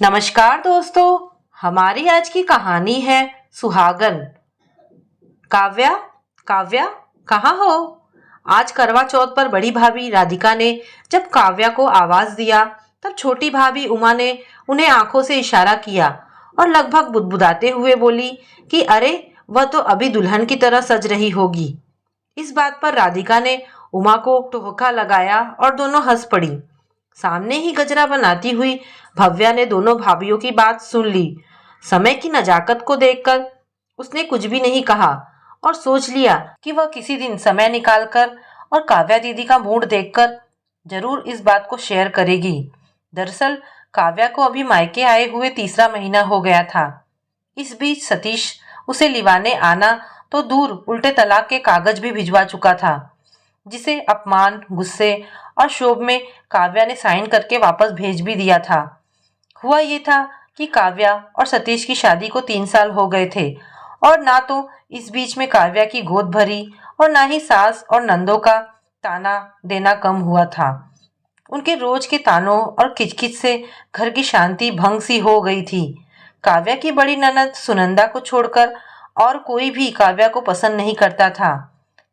नमस्कार दोस्तों। हमारी आज की कहानी है सुहागन। काव्या, काव्या, कहाँ हो? आज करवा चौथ पर बड़ी भाभी राधिका ने जब काव्या को आवाज दिया, तब छोटी भाभी उमा ने उन्हें आंखों से इशारा किया और लगभग बुदबुदाते हुए बोली कि अरे, वह तो अभी दुल्हन की तरह सज रही होगी। इस बात पर राधिका ने उमा को टोहका लगाया और दोनों हंस पड़ी। सामने ही गजरा बनाती हुई भव्या ने दोनों भाभीियों की बात सुन ली। समय की नजाकत को देखकर उसने कुछ भी नहीं कहा और सोच लिया कि वह किसी दिन समय निकालकर और काव्या दीदी का मूड देखकर जरूर इस बात को शेयर करेगी। दरअसल काव्या को अभी मायके आए हुए तीसरा महीना हो गया था। इस बीच सतीश उसे लिवाने आना तो दूर, उल्टे तलाक के कागज भी भिजवा चुका था, जिसे अपमान, गुस्से और क्षोभ में काव्या ने साइन करके वापस भेज भी दिया था। हुआ ये था कि काव्या और सतीश की शादी को 3 साल हो गए थे और ना तो इस बीच में काव्या की गोद भरी और ना ही सास और नंदों का ताना देना कम हुआ था। उनके रोज के तानों और किचकिच से घर की शांति भंग सी हो गई थी। काव्या की बड़ी ननद सुनंदा को छोड़कर और कोई भी काव्या को पसंद नहीं करता था।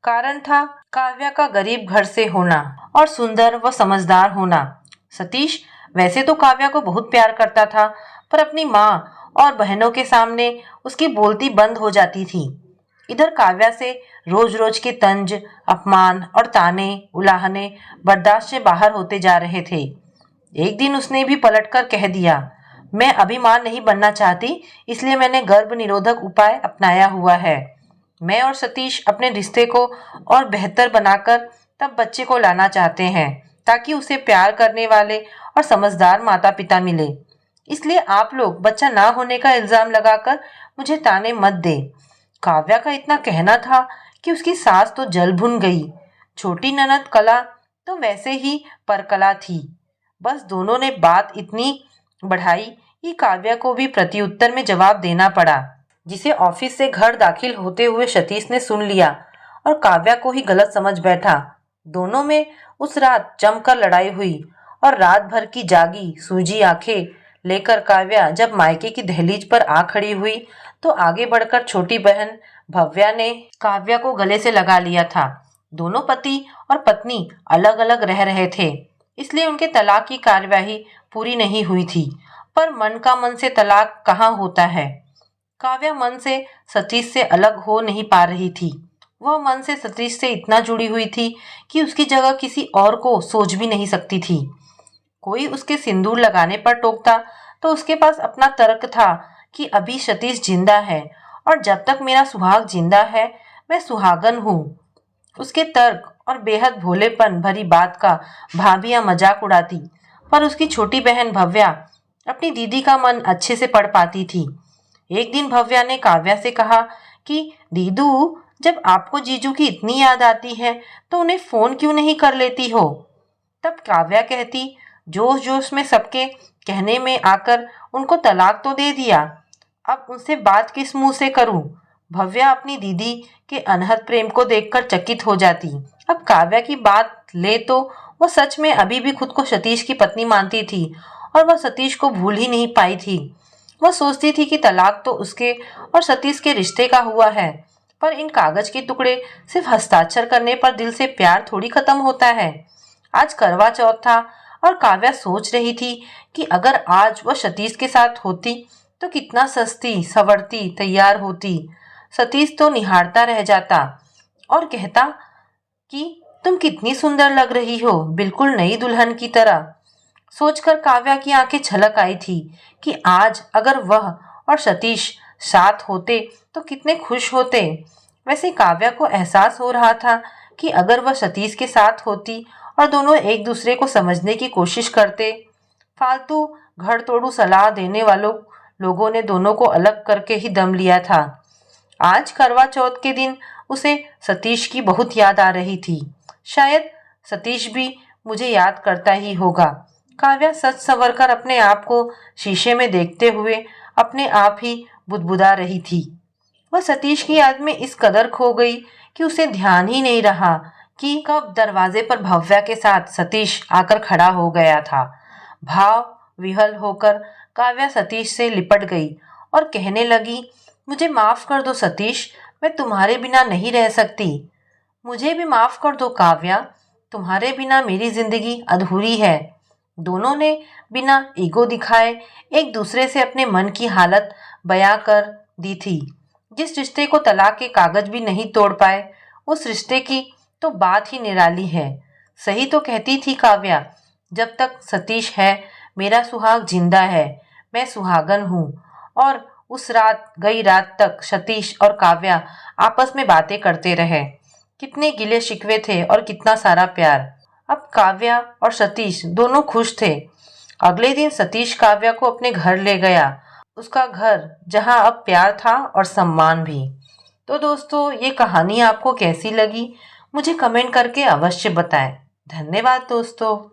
कारण था काव्या का गरीब घर से होना और सुंदर व समझदार होना। सतीश वैसे तो काव्या को बहुत प्यार करता था, पर अपनी माँ और बहनों के सामने उसकी बोलती बंद हो जाती थी। इधर काव्या से रोज रोज के तंज, अपमान और ताने उलाहने बर्दाश्त से बाहर होते जा रहे थे। एक दिन उसने भी पलटकर कह दिया, मैं अभी मां नहीं बनना चाहती, इसलिए मैंने गर्भ निरोधक उपाय अपनाया हुआ है। मैं और सतीश अपने रिश्ते को और बेहतर बनाकर तब बच्चे को लाना चाहते हैं, ताकि उसे प्यार करने वाले और समझदार माता पिता मिले। इसलिए आप लोग बच्चा ना होने का इल्जाम लगाकर मुझे ताने मत दे। काव्या का इतना कहना था कि उसकी सास तो जल भुन गई। छोटी ननद कला तो वैसे ही परकला थी। बस दोनों ने बात इतनी बढ़ाई कि काव्या को भी प्रत्युत्तर में जवाब देना पड़ा, जिसे ऑफिस से घर दाखिल होते हुए सतीश ने सुन लिया और काव्या को ही गलत समझ बैठा। दोनों में उस रात जमकर लड़ाई हुई और रात भर की जागी सूजी आंखें लेकर काव्या जब मायके की दहलीज पर आ खड़ी हुई, तो आगे बढ़कर छोटी बहन भव्या ने काव्या को गले से लगा लिया था। दोनों पति और पत्नी अलग अलग रह रहे थे, इसलिए उनके तलाक की कार्यवाही पूरी नहीं हुई थी। पर मन का मन से तलाक कहाँ होता है। काव्या मन से सतीश से अलग हो नहीं पा रही थी। वह मन से सतीश से इतना जुड़ी हुई थी कि उसकी जगह किसी और को सोच भी नहीं सकती थी। कोई उसके सिंदूर लगाने पर टोकता तो उसके पास अपना तर्क था कि अभी सतीश जिंदा है और जब तक मेरा सुहाग जिंदा है मैं सुहागन हूँ। उसके तर्क और बेहद भोलेपन भरी बात का भाभियां मजाक उड़ाती, पर उसकी छोटी बहन भव्या अपनी दीदी का मन अच्छे से पढ़ पाती थी। एक दिन भव्या ने काव्या से कहा कि दीदू, जब आपको जीजू की इतनी याद आती है तो उन्हें फोन क्यों नहीं कर लेती हो। तब काव्या कहती, जोश जोश में सबके कहने में आकर उनको तलाक तो दे दिया, अब उनसे बात किस मुंह से करूं। भव्या अपनी दीदी के अनहद प्रेम को देखकर चकित हो जाती। अब काव्या की बात ले तो वह सच में अभी भी खुद को सतीश की पत्नी मानती थी और वह सतीश को भूल ही नहीं पाई थी। वह सोचती थी कि तलाक तो उसके और सतीश के रिश्ते का हुआ है, पर इन कागज के टुकड़े सिर्फ हस्ताक्षर करने पर दिल से प्यार थोड़ी खत्म होता है। आज करवा चौथ था और काव्या सोच रही थी कि अगर आज वह सतीश के साथ होती तो कितना सस्ती सवरती तैयार होती। सतीश तो निहारता रह जाता और कहता कि तुम कितनी सुंदर लग रही हो, बिल्कुल नई दुल्हन की तरह। सोचकर काव्या की आंखें छलक आई थी कि आज अगर वह और सतीश साथ होते तो कितने खुश होते। वैसे काव्या को एहसास हो रहा था कि अगर वह सतीश के साथ होती और दोनों एक दूसरे को समझने की कोशिश करते। फालतू घर तोड़ू सलाह देने वालों लोगों ने दोनों को अलग करके ही दम लिया था। आज करवा चौथ के दिन उसे सतीश की बहुत याद आ रही थी। शायद सतीश भी मुझे याद करता ही होगा। काव्या सच संवर कर अपने आप को शीशे में देखते हुए अपने आप ही बुदबुदा रही थी। वह सतीश की याद में इस कदर खो गई कि उसे ध्यान ही नहीं रहा कि कब दरवाजे पर भव्या के साथ सतीश आकर खड़ा हो गया था। भाव विहल होकर काव्या सतीश से लिपट गई और कहने लगी, मुझे माफ कर दो सतीश, मैं तुम्हारे बिना नहीं रह सकती। मुझे भी माफ कर दो काव्या, तुम्हारे बिना मेरी जिंदगी अधूरी है। दोनों ने बिना ईगो दिखाए एक दूसरे से अपने मन की हालत बयां कर दी थी। जिस रिश्ते को तलाक के कागज भी नहीं तोड़ पाए, उस रिश्ते की तो बात ही निराली है। सही तो कहती थी काव्या, जब तक सतीश है मेरा सुहाग जिंदा है, मैं सुहागन हूँ। और उस रात गई रात तक सतीश और काव्या आपस में बातें करते रहे। कितने गिले शिकवे थे और कितना सारा प्यार। अब काव्या और सतीश दोनों खुश थे। अगले दिन सतीश काव्या को अपने घर ले गया, उसका घर जहां अब प्यार था और सम्मान भी। तो दोस्तों, ये कहानी आपको कैसी लगी मुझे कमेंट करके अवश्य बताएं। धन्यवाद दोस्तों।